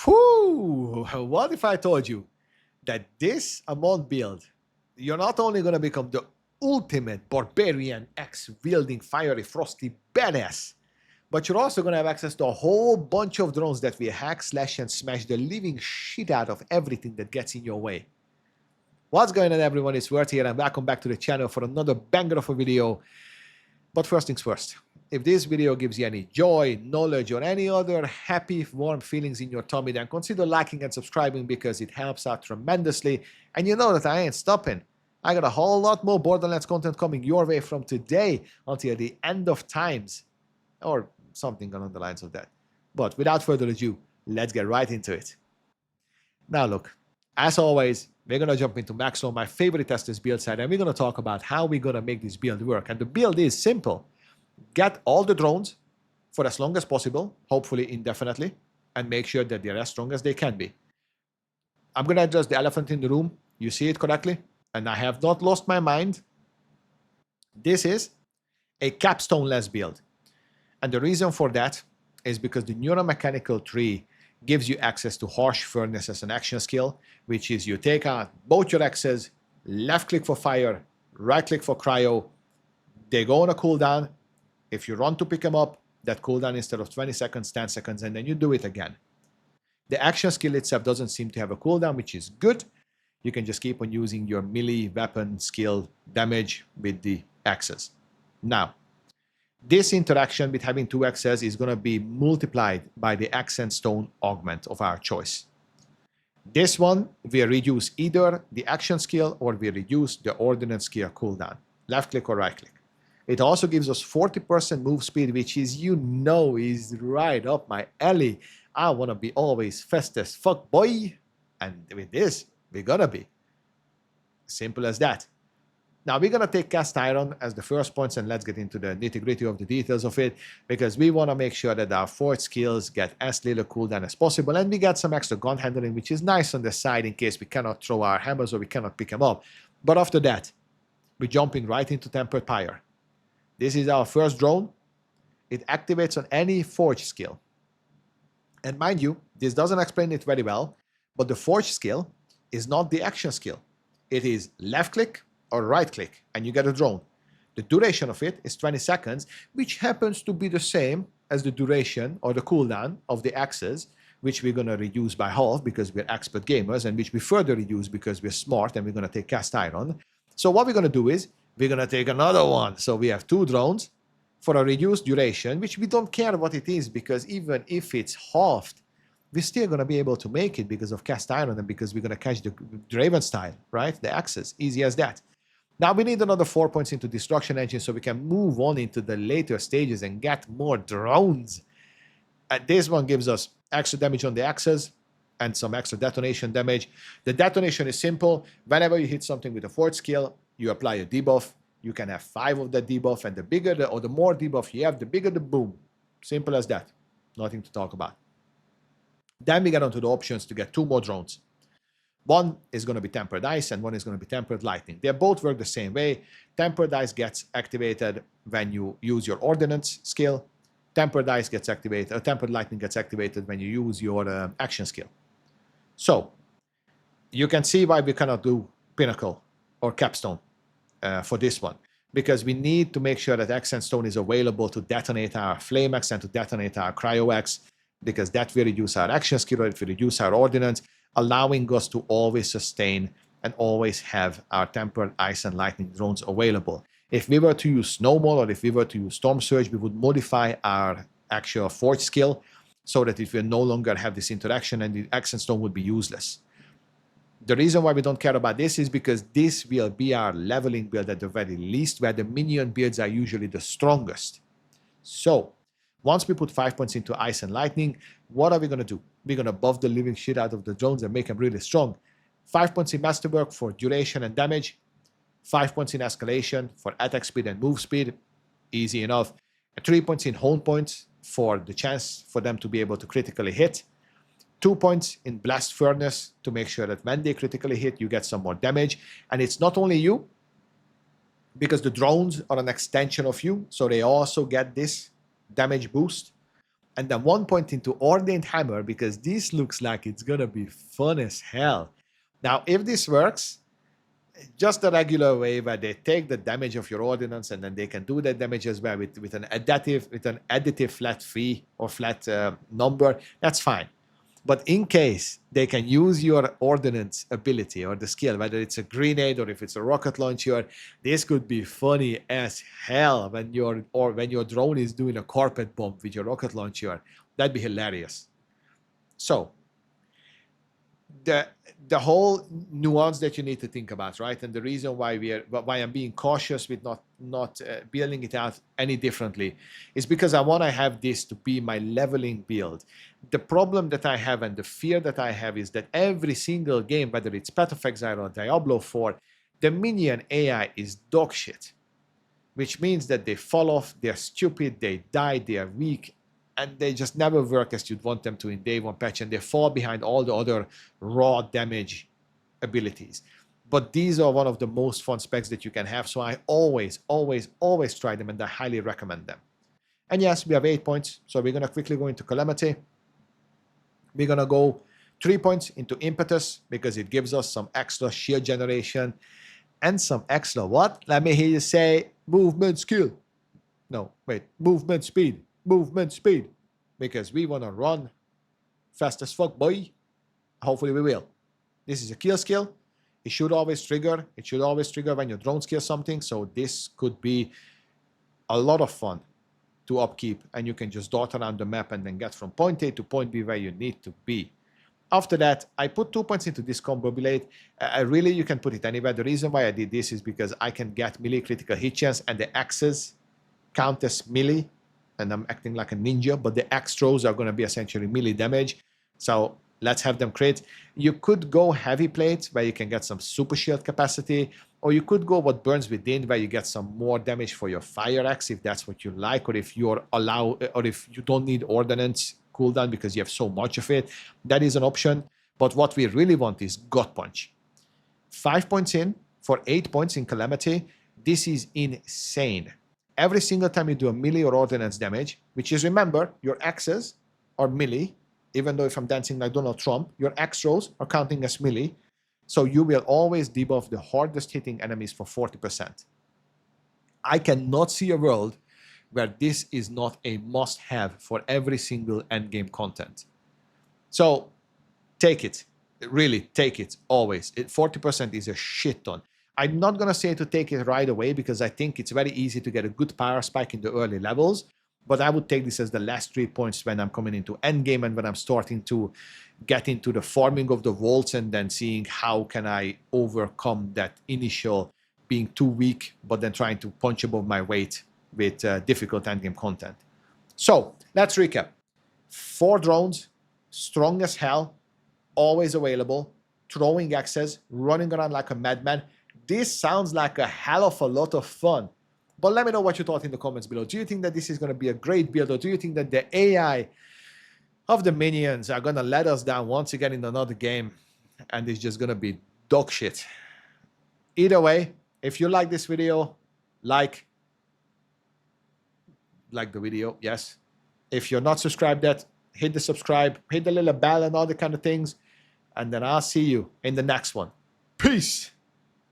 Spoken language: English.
Whew, what if I told you that this Amon build, you're not only going to become the ultimate barbarian axe wielding fiery frosty badass, but you're also going to have access to a whole bunch of drones that will hack, slash, and smash the living shit out of everything that gets in your way. What's going on, everyone? It's Word here, and welcome back to the channel for another banger of a video. But first things first, if this video gives you any joy, knowledge, or any other happy, warm feelings in your tummy, then consider liking and subscribing because it helps out tremendously. And you know that I ain't stopping. I got a whole lot more Borderlands content coming your way from today until the end of times, or something along the lines of that. But without further ado, let's get right into it. Now look, as always, we're going to jump into Maxlow, my favorite testers build site, and we're going to talk about how we're going to make this build work. And the build is simple. Get all the drones for as long as possible, hopefully indefinitely, and make sure that they're as strong as they can be. I'm going to address the elephant in the room. You see it correctly, and I have not lost my mind. This is a capstone-less build. And the reason for that is because the Neuromechanical tree gives you access to harsh furnace as an action skill, which is you take out both your axes, left click for fire, right click for cryo. They go on a cooldown. If you run to pick them up, that cooldown instead of 20 seconds, 10 seconds, and then you do it again. The action skill itself doesn't seem to have a cooldown, which is good. You can just keep on using your melee weapon skill damage with the axes. Now, this interaction with having two axes is going to be multiplied by the axe and stone augment of our choice. This one will reduce either the action skill or will reduce the ordnance skill cooldown. Left click or right click. It also gives us 40% move speed, which is, is right up my alley. I want to be always fast as fuck, boy. And with this, we're going to be. Simple as that. Now, we're going to take cast iron as the first points, and let's get into the nitty-gritty of the details of it, because we want to make sure that our forge skills get as little cooldown as possible, and we get some extra gun handling, which is nice on the side in case we cannot throw our hammers or we cannot pick them up. But after that, we're jumping right into tempered pyre. This is our first drone. It activates on any forge skill. And mind you, this doesn't explain it very well, but the forge skill is not the action skill. It is left click or right click, and you get a drone. The duration of it is 20 seconds, which happens to be the same as the duration or the cooldown of the axes, which we're going to reduce by half because we're expert gamers, and which we further reduce because we're smart and we're going to take cast iron. So what we're going to do is we're going to take another one. So we have two drones for a reduced duration, which we don't care what it is, because even if it's halved, we're still going to be able to make it because of cast iron and because we're going to catch the Raven style, right? The axes, easy as that. Now we need another 4 points into destruction engine so we can move on into the later stages and get more drones. And this one gives us extra damage on the axes and some extra detonation damage. The detonation is simple. Whenever you hit something with a forge skill, you apply a debuff. You can have 5 of that debuff, and the bigger or the more debuff you have, the bigger the boom. Simple as that. Nothing to talk about. Then we get onto the options to get 2 more drones. One is going to be tempered ice and one is going to be tempered lightning. They both work the same way. Tempered ice gets activated when you use your ordnance skill. Tempered ice gets activated, or tempered lightning gets activated when you use your action skill. So you can see why we cannot do pinnacle or capstone for this one, because we need to make sure that axe and stone is available to detonate our flame axe and to detonate our cryo axe, because that will reduce our action skill or it will reduce our ordnance, allowing us to always sustain and always have our tempered ice and lightning drones available. If we were to use snowball or if we were to use storm surge, we would modify our actual forge skill so that it will no longer have this interaction and the axe and stone would be useless. The reason why we don't care about this is because this will be our leveling build at the very least, where the minion builds are usually the strongest. So once we put 5 points into ice and lightning, what are we going to do? We're going to buff the living shit out of the drones and make them really strong. 5 points in masterwork for duration and damage. 5 points in escalation for attack speed and move speed. Easy enough. 3 points in hone points for the chance for them to be able to critically hit. 2 points in blast furnace to make sure that when they critically hit, you get some more damage. And it's not only you, because the drones are an extension of you, so they also get this damage boost. and then 1 point into Ordained Hammer, because this looks like it's gonna be fun as hell. Now, if this works, just the regular way where they take the damage of your ordnance and then they can do that damage as well with an additive flat fee or flat number, that's fine. But in case they can use your ordnance ability or the skill, whether it's a grenade or if it's a rocket launcher, this could be funny as hell when your drone is doing a carpet bomb with your rocket launcher. That'd be hilarious. So the whole nuance that you need to think about, right? And the reason why I'm being cautious with not building it out any differently is because I want to have this to be my leveling build. The problem that I have and the fear that I have is that every single game, whether it's Path of Exile or Diablo 4, the minion AI is dog shit, which means that they fall off, they're stupid, they die, they are weak, and they just never work as you'd want them to in day one patch, and they fall behind all the other raw damage abilities. But these are one of the most fun specs that you can have, so I always try them, and I highly recommend them. And yes, we have 8 points, so we're gonna quickly go into Calamity. We're gonna go 3 points into Impetus, because it gives us some extra shield generation, and some extra what? Let me hear you say, movement skill. No, wait, movement speed. Movement speed, because we want to run fast as fuck, boy. Hopefully we will. This is a kill skill. It should always trigger. It should always trigger when your drone kills something. So this could be a lot of fun to upkeep, and you can just dart around the map and then get from point A to point B where you need to be. After that, I put 2 points into this combo blade. Really, you can put it anywhere. The reason why I did this is because I can get melee critical hit chance, and the axes count as melee. And I'm acting like a ninja, but the axe throws are going to be essentially melee damage. So let's have them crit. You could go heavy plate, where you can get some super shield capacity, or you could go what burns within, where you get some more damage for your fire axe, if that's what you like, or if if you don't need ordnance cooldown because you have so much of it, that is an option. But what we really want is gut punch. 5 points in for 8 points in Calamity. This is insane. Every single time you do a melee or ordnance damage, which is, remember, your axes are melee, even though if I'm dancing like Donald Trump, your axe throws are counting as melee. So you will always debuff the hardest hitting enemies for 40%. I cannot see a world where this is not a must-have for every single endgame content. So take it. Really, take it, always. 40% is a shit ton. I'm not going to say to take it right away, because I think it's very easy to get a good power spike in the early levels, but I would take this as the last 3 points when I'm coming into endgame and when I'm starting to get into the farming of the vaults and then seeing how can I overcome that initial being too weak, but then trying to punch above my weight with difficult endgame content. So let's recap. 4 drones, strong as hell, always available, throwing axes, running around like a madman. This sounds like a hell of a lot of fun. But let me know what you thought in the comments below. Do you think that this is going to be a great build, or do you think that the AI of the minions are going to let us down once again in another game and it's just going to be dog shit? Either way, if you like this video, like the video, yes. If you're not subscribed yet, hit the subscribe, hit the little bell and all the kind of things. And then I'll see you in the next one. Peace.